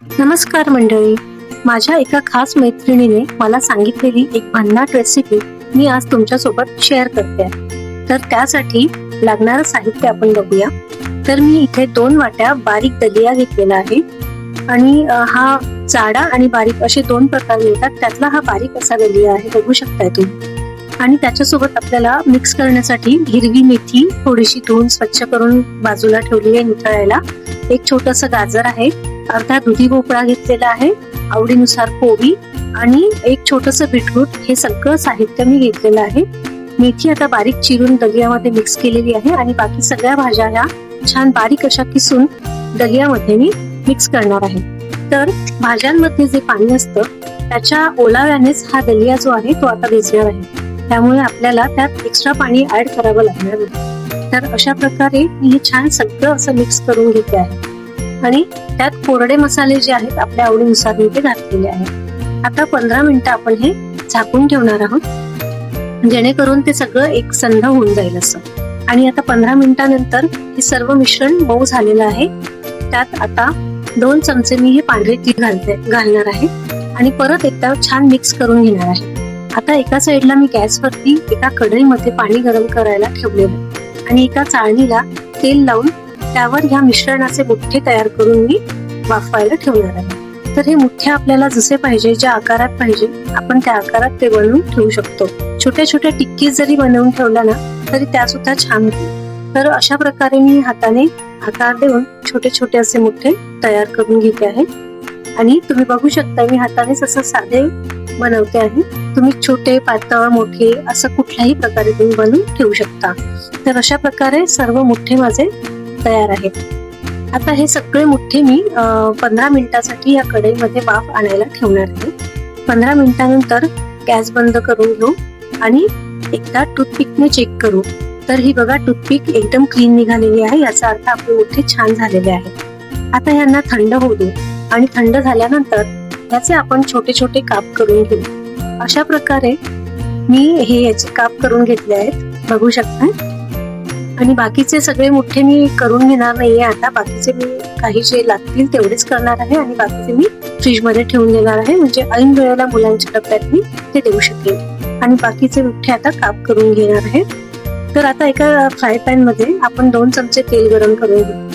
नमस्कार मंडळी. माझ्या एका खास मैत्रिणीने मला सांगितलेली एक भन्नाट रेसिपी मी आज तुमच्यासोबत शेअर करते. तर त्यासाठी लागणारं साहित्य आपण बघूया. तर मी इथे 2 वाट्या बारीक दलिया घेतलेला आहे आणि हा जाडा आणि बारीक असे 2 प्रकार मिळतात. त्यातला हा बारीक असा दलिया आहे, बघू शकताय तुम्ही. आणि त्याच्यासोबत आपल्याला मिक्स करण्यासाठी हिरवी मेथी थोडीशी धुवून स्वच्छ करून बाजूला ठेवली आहे निथळायला. एक छोटंसं गाजर आहे, अर्धा दुधी भोपळा घेतलेला आहे, आवडीनुसार कोबी आणि एक छोटंसं बीटरूट. हे सगळं साहित्य मी घेतलेलं आहे. मेथी आता बारीक चिरून दलियामध्ये मिक्स केलेली आहे आणि बाकी सगळ्या भाज्या ह्या छान बारीक अशा किसून दलियामध्ये मी मिक्स करणार आहे. तर भाज्यांमध्ये जे पाणी असतं त्याच्या ओलाव्यानेच हा दलिया जो आहे तो आता भिजणार आहे. त्यामुळे आपल्याला त्यात एक्स्ट्रा पाणी ऍड करावं लागणार नाही. तर अशा प्रकारे मी हे छान सगळं असं मिक्स करून घेते आहे आणि त्यात कोरडे मसाले जे आहेत आपल्या आवडीनुसार मी ते घातलेले आहेत. आता 15 मिनिटं आपण हे झाकून ठेवणार आहोत जेणेकरून ते सगळं एक संध होऊन जाईल असं. आणि आता 15 मिनिटांनंतर हे सर्व मिश्रण मऊ झालेलं आहे. त्यात आता 2 चमचे मी हे पांढरे तीळ घालणार आहे आणि परत एकदा छान मिक्स करून घेणार आहे. आता एका साईडला मी गॅसवरती एका कढईमध्ये पाणी गरम करायला ठेवलेलं आणि एका चाळणीला तेल लावून त्यावर ह्या मिश्रणाचे मुठ्ठे तयार करून मी वाफवायला ठेवणार आहे. तर हे मुठ्ठे आपल्याला जसे पाहिजे, ज्या आकारात पाहिजे आपण त्या आकारात ते बनवून ठेवू शकतो. छोट्या छोट्या टिक्की जरी बनवून ठेवल्या ना तरी त्या सुद्धा छान होतील. तर अशा प्रकारे मी हाताने आकार देऊन छोटे छोटे असे मुठ्ठे तयार करून घेते आहे. आणि तुम्ही बघू शकता मी हातानेच असं साधे बनवते आहे. तुम्ही छोटे, पातळ, मोठे असं कुठल्याही प्रकारे तुम्ही बनवून ठेवू शकता. तर अशा प्रकारे सर्व मुठ्ठे माझे तयार आहेत. आता हे सगळे मुठ्ठे मी 15 मिनिटासाठी या कढईमध्ये वाफ आणायला ठेवणार आहे. 15 मिनिटानंतर गॅस बंद करून घेऊ आणि एकदा टूथपिकने चेक करू. तर ही बघा, टूथपिक एकदम क्लीन निघालेली आहे, याचा अर्थ आपले मुठ्ठे छान झालेले आहेत. आता यांना थंड होऊ दे आणि थंड झाल्यानंतर याचे आपण छोटे छोटे काप करून घेऊ. अशा प्रकारे मी हे याचे काप करून घेतले आहेत, बघू शकता. आणि बाकीचे सगळे मुठ्ठे मी करून घेणार नाहीये. आता बाकीचे मी काही जे लागतील तेवढेच करणार आहे आणि बाकीचे मी फ्रीज मध्ये ठेवून देणार आहे, म्हणजे ऐन वेळेला मुलांच्या डब्यात मी ते देऊ शकेल. आणि बाकीचे मुठ्ठे आता काप करून घेणार आहे. तर आता एका फ्राय पॅन मध्ये आपण 2 चमचे तेल गरम करून घेऊ.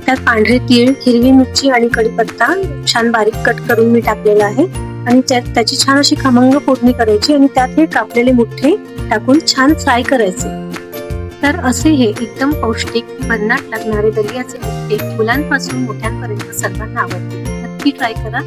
त्यात पांढरे तीळ, हिरवी मिरची आणि कढीपत्ता छान बारीक कट करून मी टाकलेला आहे आणि त्याची छान अशी खमंग फोडणी करायची आणि त्यात हे कापलेले मुठ्ठे टाकून छान फ्राय करायचे. तर असे हे एकदम पौष्टिक, भन्नाट लागणारे दलियाचे मुठ्ठे मुलांपासून मोठ्यांपर्यंत सर्वांना आवडतील. नक्की ट्राय करा.